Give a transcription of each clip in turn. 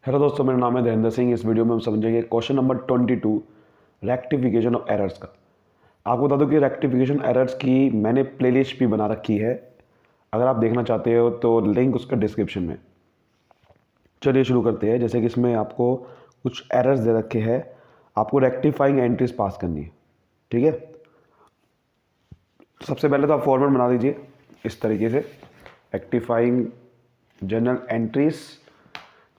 Hello दोस्तों, मेरा नाम है धीरेन्द्र सिंह। इस वीडियो में हम समझेंगे question number 22 rectification of errors का। आपको बता दूं कि रेक्टिफिकेशन एरर्स की मैंने प्लेलिस्ट भी बना रखी है। अगर आप देखना चाहते हो तो लिंक उसका डिस्क्रिप्शन में। चलिए शुरू करते हैं। जैसे कि इसमें आपको कुछ एरर्स दे रखे हैं, आपको रेक्टिफाइंग एंट्रीज पास करनी है। ठीक है, सबसे पहले तो आप फॉर्मेट बना दीजिए इस तरीके से, रेक्टिफाइंग जनरल एंट्रीज।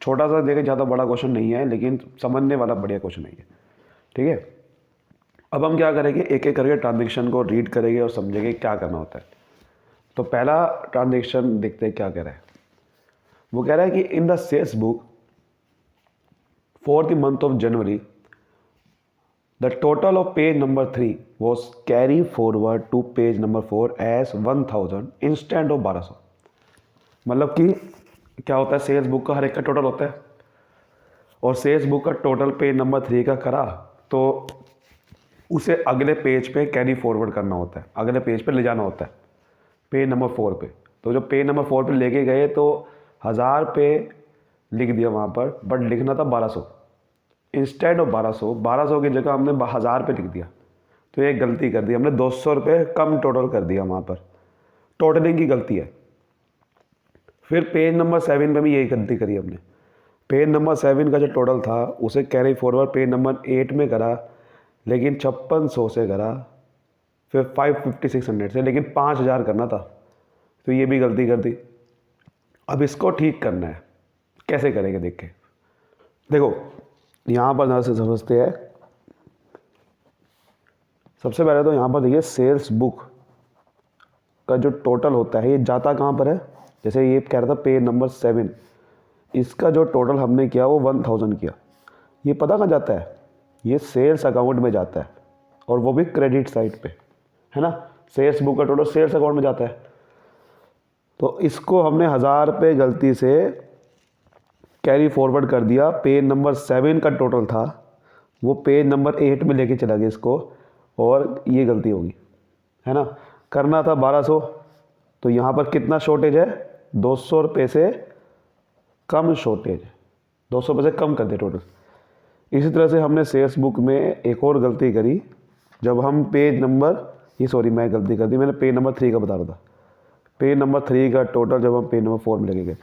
छोटा सा देखें, ज़्यादा बड़ा क्वेश्चन नहीं है, लेकिन समझने वाला बढ़िया क्वेश्चन है ये। ठीक है, अब हम क्या करेंगे, एक एक करके ट्रांजेक्शन को रीड करेंगे और समझेंगे क्या करना होता है। तो पहला ट्रांजेक्शन देखते हैं क्या कह रहा है। वो कह रहा है कि in the sales book for the month of January the total of page number 3 was carry forward to page number 4 as 1000 instead of 1200। मतलब कि क्या होता है, सेल्स बुक का हर एक का टोटल होता है और सेल्स बुक का टोटल पेज नंबर 3 का करा तो उसे अगले पेज पे कैरी फॉरवर्ड करना होता है, अगले पेज पे ले जाना होता है, पेज नंबर 4 पे। तो जब पेज नंबर 4 पे लेके गए तो 1000 पे लिख दिया वहाँ पर, बट लिखना था 1200। इंस्टेड ऑफ 1200 की जगह हमने 1000 पे लिख दिया। तो एक गलती कर दी हमने, 200 रुपये कम टोटल कर दिया वहाँ पर, टोटलिंग की गलती है। फिर पेज नंबर 7 पे भी यही गलती करी हमने। पेज नंबर 7 का जो टोटल था उसे कैरी फॉरवर्ड पेज नंबर 8 में करा, लेकिन 5600 से करा, फिर 5600 से, लेकिन 5000 करना था। तो ये भी गलती कर दी। अब इसको ठीक करना है, कैसे करेंगे देख के। देखो यहाँ पर ज़रा से समझते हैं। सबसे पहले तो यहाँ पर देखिए, सेल्स बुक का जो टोटल होता है ये जाता कहाँ पर है। जैसे ये कह रहा था पेज नंबर 7, इसका जो टोटल हमने किया वो 1000 किया। ये पता कहाँ जाता है, ये सेल्स अकाउंट में जाता है, और वो भी क्रेडिट साइड पे, है ना। सेल्स बुक का टोटल सेल्स अकाउंट में जाता है। तो इसको हमने 1000 पे गलती से कैरी फॉरवर्ड कर दिया। पेज नंबर 7 का टोटल था वो पेज नंबर 8 में लेके चला गया इसको, और ये गलती होगी, है ना। करना था 1200, तो यहाँ पर कितना शॉर्टेज है, 200 रुपये से कम शॉर्टेज, 200 रुपये से कम कर दे टोटल। इसी तरह से हमने सेल्स बुक में एक और गलती करी। जब हम पेज नंबर, मैं गलती कर दी, मैंने पेज नंबर 3 का बता रहा था। पेज नंबर 3 का टोटल जब हम पेज नंबर 4 में लेके गए,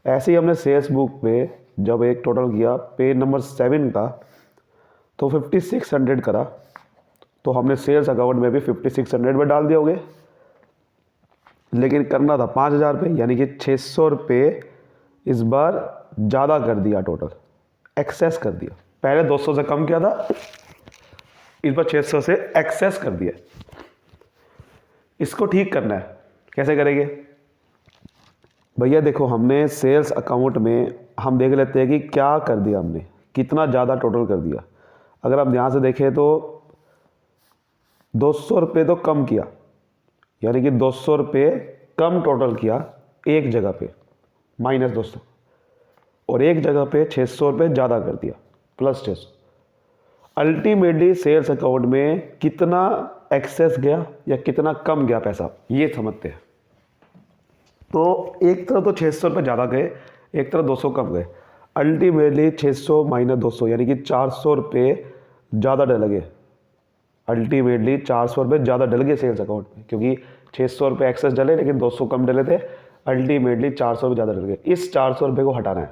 ऐसे ही हमने सेल्स बुक पे जब एक टोटल किया पेज नंबर 7 का, तो 5600 करा। तो हमने सेल्स अकाउंट में भी 5600 में डाल दिया होगे, लेकिन करना था 5000 पे, यानी कि 600 रुपये इस बार ज़्यादा कर दिया, टोटल एक्सेस कर दिया। पहले 200 से कम किया था, इस बार 600 से एक्सेस कर दिया। इसको ठीक करना है, कैसे करेंगे भैया। देखो हमने सेल्स अकाउंट में हम देख लेते हैं कि क्या कर दिया हमने, कितना ज़्यादा टोटल कर दिया। अगर आप ध्यान से देखें तो 200 रुपये तो कम किया, यानी कि 200 रुपये कम टोटल किया एक जगह पे, -200, और एक जगह पे 600 रुपये ज़्यादा कर दिया, +600। अल्टीमेटली सेल्स अकाउंट में कितना एक्सेस गया या कितना कम गया पैसा, ये समझते हैं। तो एक तरफ तो 600 रुपये ज़्यादा गए, एक तरफ 200 कम गए। अल्टीमेटली 600 - 200 यानी कि 400 रुपये ज़्यादा डल गए। अल्टीमेटली 400 रुपये ज़्यादा डल गए सेल्स अकाउंट में, क्योंकि 600 रुपये एक्सेस डले लेकिन 200 कम डले थे। अल्टीमेटली 400 रुपये ज़्यादा डल गए। इस 400 रुपये को हटाना है,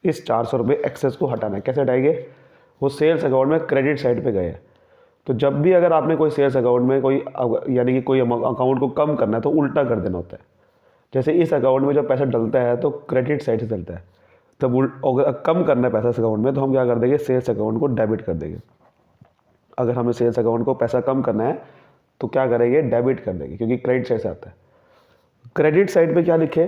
इस 400 रुपये एक्सेस को हटाना है। कैसे हटाएंगे, वो सेल्स अकाउंट में क्रेडिट साइड पे गए। तो जब भी अगर आपने कोई सेल्स अकाउंट में कोई, यानी कि कोई अकाउंट को कम करना है, तो उल्टा कर देना होता है। जैसे इस अकाउंट में जब पैसा डलता है तो क्रेडिट साइड से डलता है, तब अगर कम करना है पैसा इस अकाउंट में, तो हम क्या कर देंगे, सेल्स अकाउंट को डेबिट कर देंगे। अगर हमें सेल्स अकाउंट को पैसा कम करना है तो क्या करेंगे, डेबिट कर देंगे, क्योंकि क्रेडिट साइड से आता है। क्रेडिट साइड पे क्या लिखे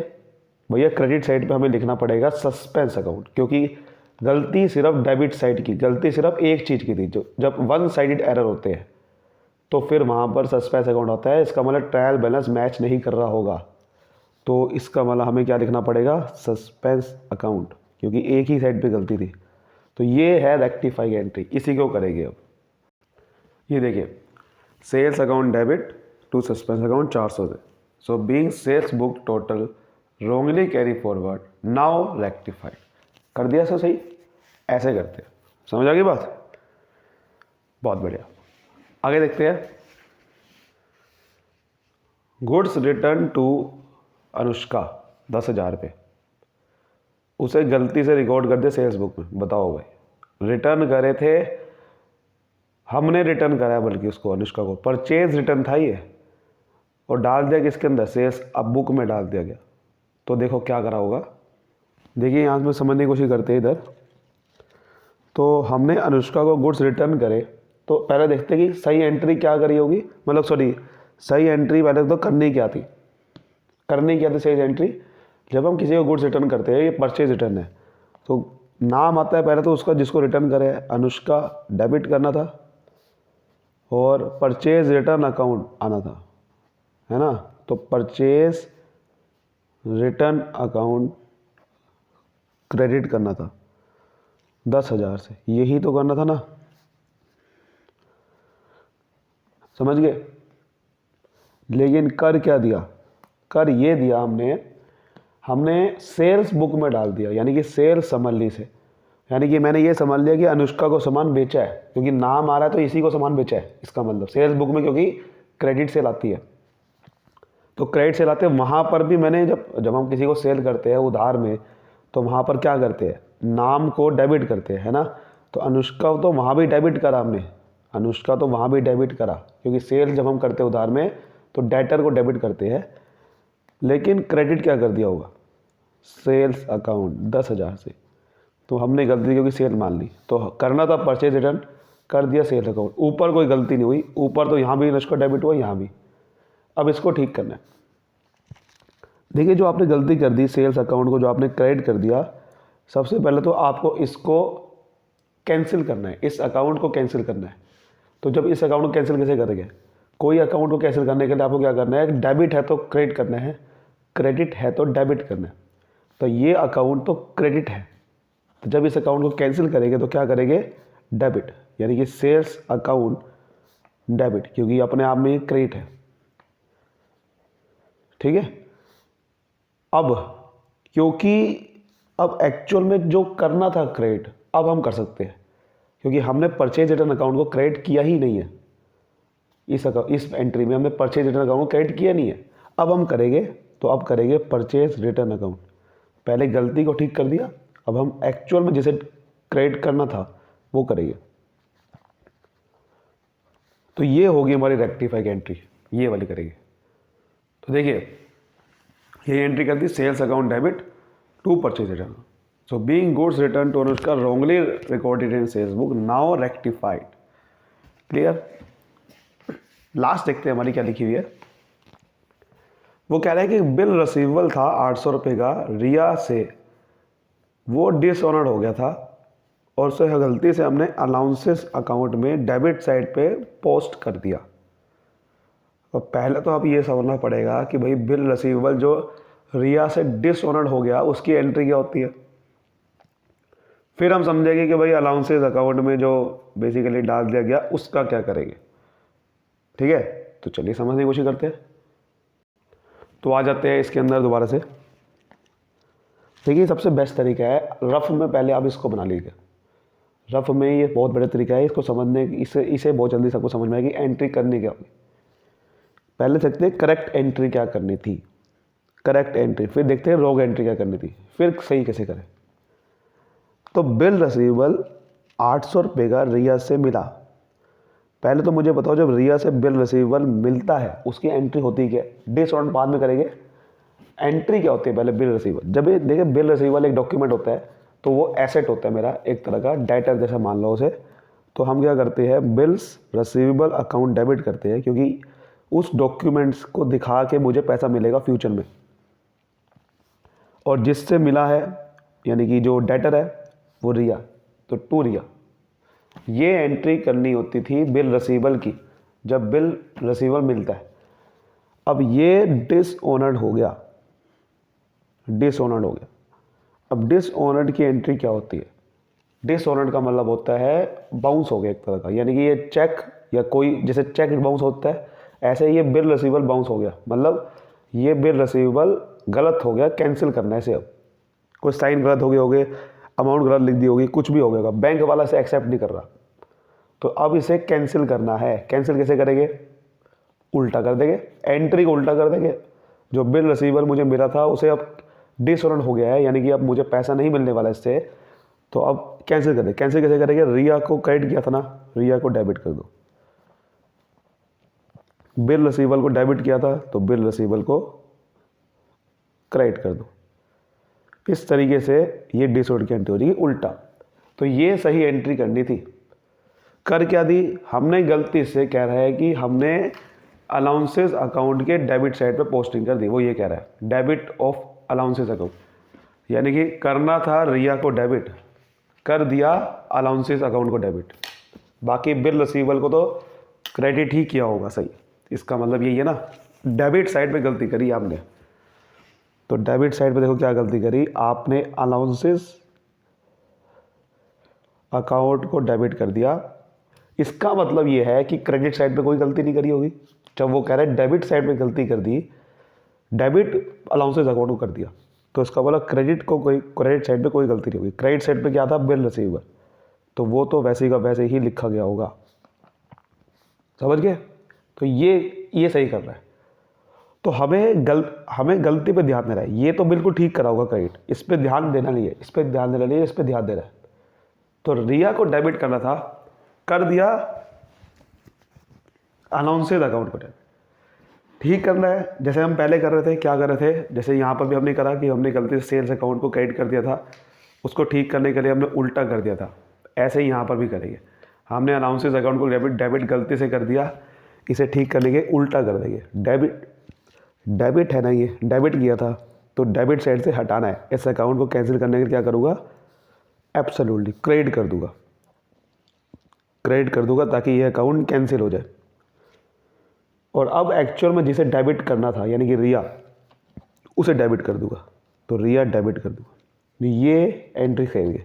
भैया, क्रेडिट साइड पे हमें लिखना पड़ेगा सस्पेंस अकाउंट, क्योंकि गलती सिर्फ डेबिट साइड की, गलती सिर्फ एक चीज़ की थी। जो जब वन साइडेड एरर होते हैं तो फिर वहाँ पर सस्पेंस अकाउंट होता है। इसका मतलब ट्रायल बैलेंस मैच नहीं कर रहा होगा, तो इसका मतलब हमें क्या लिखना पड़ेगा, सस्पेंस अकाउंट, क्योंकि एक ही साइड पे गलती थी। तो ये है रेक्टिफाइंग एंट्री, इसी को करेंगे अब। ये देखिए, sales account debit to suspense account 400 से, so being sales book total wrongly carry forward now rectified. कर दिया सर सही। ऐसे करते हैं। समझ आ गई बात? बहुत बढ़िया। आगे देखते हैं। गुड्स रिटर्न टू अनुष्का 10,000 रुपये, उसे गलती से रिकॉर्ड कर दिया सेल्स बुक में। बताओ भाई, रिटर्न करे थे, हमने रिटर्न कराया बल्कि उसको, अनुष्का को, परचेज रिटर्न था ये, और डाल दिया किसके अंदर, सेल्स अब बुक में डाल दिया गया। तो देखो क्या करा होगा। देखिए यहाँ में समझने की कोशिश करते हैं इधर। तो हमने अनुष्का को गुड्स रिटर्न करे, तो पहले देखते कि सही एंट्री क्या करी होगी, मतलब सॉरी, सही एंट्री पहले तो करनी क्या थी, सही एंट्री। जब हम किसी को गुड्स रिटर्न करते हैं, ये परचेज रिटर्न है, तो नाम आता है पहले तो उसका जिसको रिटर्न करे, अनुष्का, डेबिट करना था, और परचेज रिटर्न अकाउंट आना था, है ना। तो परचेज रिटर्न अकाउंट क्रेडिट करना था 10,000 से, यही तो करना था ना। समझ गए? लेकिन कर क्या दिया, कर ये दिया हमने सेल्स बुक में डाल दिया, यानी कि सेल्स समझ ली से, यानी कि मैंने ये समझ लिया कि अनुष्का को सामान बेचा है, क्योंकि नाम आ रहा है तो इसी को सामान बेचा है, इसका मतलब सेल्स बुक में, क्योंकि क्रेडिट सेल आती है, तो क्रेडिट सेल आते हैं वहाँ पर भी मैंने जब हम किसी को सेल करते हैं उधार में, तो वहाँ पर क्या करते हैं, नाम को डेबिट करते हैं, है ना। तो अनुष्का तो वहाँ भी डेबिट करा हमने, अनुष्का तो वहाँ भी डेबिट करा, क्योंकि सेल जब हम करते हैं उधार में तो डेटर को डेबिट करते हैं, लेकिन क्रेडिट क्या कर दिया होगा, सेल्स अकाउंट 10,000 से। तो हमने गलती क्योंकि सेल मान ली, तो करना था परचेज रिटर्न, कर दिया सेल्स अकाउंट। ऊपर कोई गलती नहीं हुई, ऊपर तो यहाँ भी अनुष्का डेबिट हुआ, यहाँ भी। अब इसको ठीक करना है। देखिए जो आपने गलती कर दी, सेल्स अकाउंट को जो आपने क्रेडिट कर दिया, सबसे पहले तो आपको इसको कैंसिल करना है, इस अकाउंट को कैंसिल करना है। तो जब इस अकाउंट को कैंसिल कैसे करेंगे, कोई अकाउंट को कैंसिल करने के लिए आपको क्या करना है, डेबिट है तो क्रेडिट करना है, क्रेडिट है तो डेबिट करना है। तो ये अकाउंट तो क्रेडिट है, तो जब इस अकाउंट को कैंसिल करेंगे तो क्या करेंगे, डेबिट, यानी कि सेल्स अकाउंट डेबिट, क्योंकि अपने आप में क्रेडिट है। ठीक है। अब क्योंकि अब एक्चुअल में जो करना था क्रेडिट, अब हम कर सकते हैं, क्योंकि हमने परचेज रिटर्न अकाउंट को क्रेडिट किया ही नहीं है। इस एंट्री में हमने परचेज रिटर्न अकाउंट को क्रेडिट किया नहीं है। अब हम करेंगे, तो अब करेंगे परचेज रिटर्न अकाउंट। पहले गलती को ठीक कर दिया, अब हम एक्चुअल में जिसे क्रेडिट करना था वो करेंगे। तो ये होगी हमारी रेक्टिफाई की एंट्री, ये वाली करेंगे। तो देखिए ये एंट्री कर दी, sales account debit to purchase return. So being goods return to Anushka wrongly recorded in sales book, now rectified. Clear? Last देखते हैं हमारी क्या लिखी हुई है। वो कह रहा है कि बिल रिसीवेबल था 800 रुपये का रिया से, वो डिसऑनर्ड हो गया था और उसे गलती से हमने अलाउंसेस अकाउंट में डेबिट साइड पे पोस्ट कर दिया। तो पहले तो आप ये समझना पड़ेगा कि भाई बिल रिसीवेबल जो रिया से डिसऑनर्ड हो गया उसकी एंट्री क्या होती है। फिर हम समझेंगे कि भाई अलाउंसेस अकाउंट में जो बेसिकली डाल दिया गया उसका क्या करेंगे। ठीक है, तो चलिए समझने की कोशिश करते हैं। तो आ जाते हैं इसके अंदर दोबारा से। देखिए सबसे बेस्ट तरीका है, रफ में पहले आप इसको बना लीजिए। रफ में ये बहुत बड़ा तरीका है इसको समझने, इसे बहुत जल्दी सबको समझ में आएगी एंट्री करनी क्या होगी। पहले देखते हैं करेक्ट एंट्री क्या करनी थी, करेक्ट एंट्री, फिर देखते हैं रॉन्ग एंट्री क्या करनी थी, फिर सही कैसे करें। तो बिल रिसीवेबल 800 रुपये का रिया से मिला। पहले तो मुझे बताओ जब रिया से बिल रिसीवेबल मिलता है उसकी एंट्री होती क्या है, डिसऑनर्ड बाद में करेंगे। एंट्री क्या होती है पहले, बिल रिसीवेबल। जब ये देखिए बिल रिसीवेबल एक डॉक्यूमेंट होता है तो वो एसेट होता है मेरा, एक तरह का डेटर जैसा मान लो उसे। तो हम क्या करते हैं, बिल्स रिसीवेबल अकाउंट डेबिट करते हैं, क्योंकि उस डॉक्यूमेंट्स को दिखा के मुझे पैसा मिलेगा फ्यूचर में। और जिससे मिला है यानी कि जो डेटर है वो रिया, तो टू रिया। ये एंट्री करनी होती थी बिल रिसीवेबल की, जब बिल रिसीवेबल मिलता है। अब ये डिसऑनर्ड हो गया, डिसऑनर्ड हो गया। अब डिसऑनर्ड की एंट्री क्या होती है, डिसऑनर्ड का मतलब होता है बाउंस हो गया एक तरह का, यानी कि ये चेक या कोई जैसे चेक बाउंस होता है ऐसे ये बिल रिसीवेबल बाउंस हो गया, मतलब ये बिल रिसीवेबल गलत हो गया, कैंसिल करना है इसे। अब कोई साइन गलत हो गए होंगे, अमाउंट गलत लिख दी होगी, कुछ भी हो गया, बैंक वाला इसे एक्सेप्ट नहीं कर रहा। तो अब इसे कैंसिल करना है। कैंसिल कैसे करेंगे? उल्टा कर देंगे, एंट्री को उल्टा कर देंगे। जो बिल रिसीवर मुझे मिला था उसे अब डिसऑर्डर हो गया है, यानी कि अब मुझे पैसा नहीं मिलने वाला इससे, तो अब कैंसिल कर दे। कैंसिल कैसे करेंगे? रिया को क्रेडिट किया था ना, रिया को डेबिट कर दो। बिल रिसीवर को डेबिट किया था तो बिल रिसीवर को क्रेडिट कर दो। इस तरीके से ये डिसऑर्डर की एंट्री हो जाएगी उल्टा। तो ये सही एंट्री करनी थी। कर क्या दी हमने? गलती से कह रहा है कि हमने अलाउंसेस अकाउंट के डेबिट साइड पे पोस्टिंग कर दी। वो ये कह रहा है डेबिट ऑफ अलाउंसेस अकाउंट, यानी कि करना था रिया को डेबिट, कर दिया अलाउंसेस अकाउंट को डेबिट। बाकी बिल रिसीवर को तो क्रेडिट ही किया होगा। सही, इसका मतलब यही है ना, डेबिट साइड पे गलती करी आपने। तो डेबिट साइड पे देखो क्या गलती करी आपने, अलाउंसेस अकाउंट को डेबिट कर दिया। इसका मतलब ये है कि क्रेडिट साइड पे कोई गलती नहीं करी होगी। जब वो कह रहे हैं डेबिट साइड पे गलती कर दी, डेबिट अलाउंसेस अकाउंट को कर दिया, तो इसका बोला क्रेडिट साइड पे कोई गलती नहीं होगी। क्रेडिट साइड पे क्या था? बिल रिसीवर, तो वो तो वैसे ही का वैसे ही लिखा गया होगा। समझ गए? तो ये सही कर रहा है। तो हमें गलती पे ध्यान देना है। ये तो बिल्कुल ठीक करा होगा क्रेडिट, इस पर ध्यान देना नहीं है, इस पर ध्यान देना नहीं है, इस पर ध्यान देना है। तो रिया को डेबिट करना था, कर दिया अनाउंसेस अकाउंट को डेबिट। ठीक करना है जैसे हम पहले कर रहे थे। क्या कर रहे थे? जैसे यहाँ पर भी हमने करा कि हमने गलती से सेल्स अकाउंट को क्रेडिट कर दिया था, उसको ठीक करने के लिए हमने उल्टा कर दिया था। ऐसे ही यहाँ पर भी करेंगे। हमने अनाउंसेस अकाउंट को डेबिट गलती से कर दिया, इसे ठीक करने के उल्टा कर देंगे। डेबिट है ना, ये डेबिट किया था तो डेबिट साइड से हटाना है। इस अकाउंट को कैंसिल करने के लिए क्या करूँगा? एब्सोल्युटली क्रेडिट कर दूंगा, क्रेडिट कर दूंगा ताकि ये अकाउंट कैंसिल हो जाए। और अब एक्चुअल में जिसे डेबिट करना था यानी कि रिया, उसे डेबिट कर दूंगा। तो रिया डेबिट कर दूंगा। ये एंट्री करेंगे।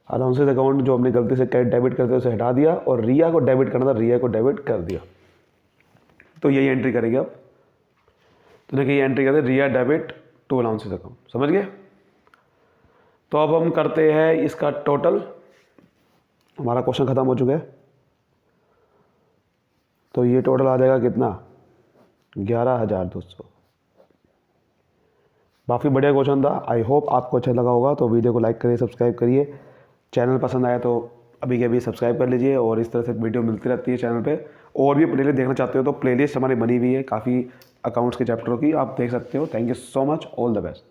अलाउंसेस अकाउंट जो हमने गलती से डेबिट करते उसे हटा दिया, और रिया को डेबिट करना था, रिया को डेबिट कर दिया। तो यही एंट्री करेंगे अब। तो देखिए ये एंट्री करते रिया डेबिट टू अलाउंसेस अकाउंट। समझ गए? तो अब हम करते हैं इसका टोटल। हमारा क्वेश्चन ख़त्म हो चुका है। तो ये टोटल आ जाएगा कितना? 11,200। काफ़ी बढ़िया क्वेश्चन था। आई होप आपको अच्छा लगा होगा। तो वीडियो को लाइक करिए, सब्सक्राइब करिए। चैनल पसंद आया तो अभी के अभी सब्सक्राइब कर लीजिए, और इस तरह से वीडियो मिलती रहती है चैनल पे। और भी प्लेलिस्ट देखना चाहते हो तो प्लेलिस्ट हमारी बनी हुई है काफ़ी अकाउंट्स के चैप्टरों की, आप देख सकते हो। Thank you so much, all the best.